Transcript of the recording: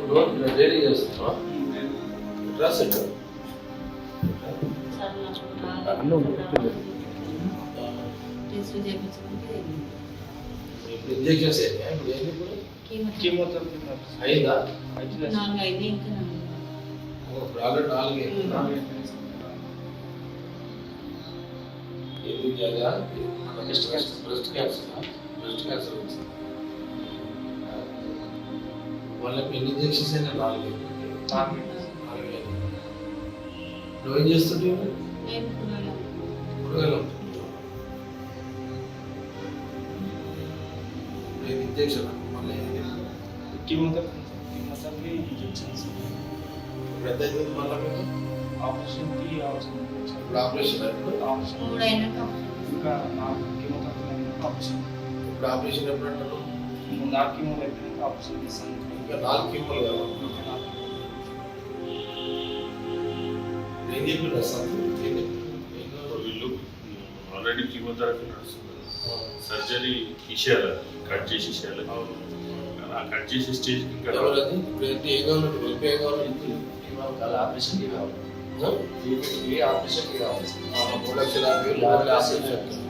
నువ్వు డైలీ చేస్తున్నావా? డ్రెస్ ఎక్కడ? ఇప్పుడు ఇంజెక్షన్స్ అయ్యాయా? ఇప్పుడు ఏంటి ఇప్పుడు? కీమోథెరపీ అయిందా? ఇప్పుడు ఆల్రెడీ 4 అయింది. ఎందుకు చేయాలా? బ్రెస్ట్ క్యాన్సర్ వచ్చింది. వాళ్ళకి ఎన్ని ఇంజెక్షన్స్ అయినా 4 అయింది. నువ్వేం చేస్తుంటే కూరగాయలు ఇంజెక్షన్ మళ్ళీ కీమోథెరపీ ఇంజెక్షన్స్ పెద్ద అవుతుంది. మళ్ళీ మీకు ఆపరేషన్కి అవసరం. ఇప్పుడు ఆపరేషన్ ఆపరేషన్ ఇంకా 4 కీమోథెరపీ ఆపరేషన్. ఇప్పుడు ఆపరేషన్ ఎప్పుడు అంటారు? 4 కీమో అయిపోయినాక ఆపరేషన్ చేస్తాను. ఇంకా 4 కీమోలు కావాలి. ఏం చెప్పారు అసలు? వీళ్ళు ఆల్రెడీ కీమోథెరపీ నడుస్తుంది. సర్జరీ ఇషేయాలి, కట్ చేసి ఇషేయాలి. ఆ కట్ చేసే స్టేజ్ ఇంకా ఎవరది? ఇప్పుడు ఏంటి? ఏ గవర్నమెంట్? వెళ్ళిపోయే గవర్నమెంట్ ఆపరేషన్కి కావాలి. ఆపరేషన్కి కావాలి. 3,50,000 ఆపరేషన్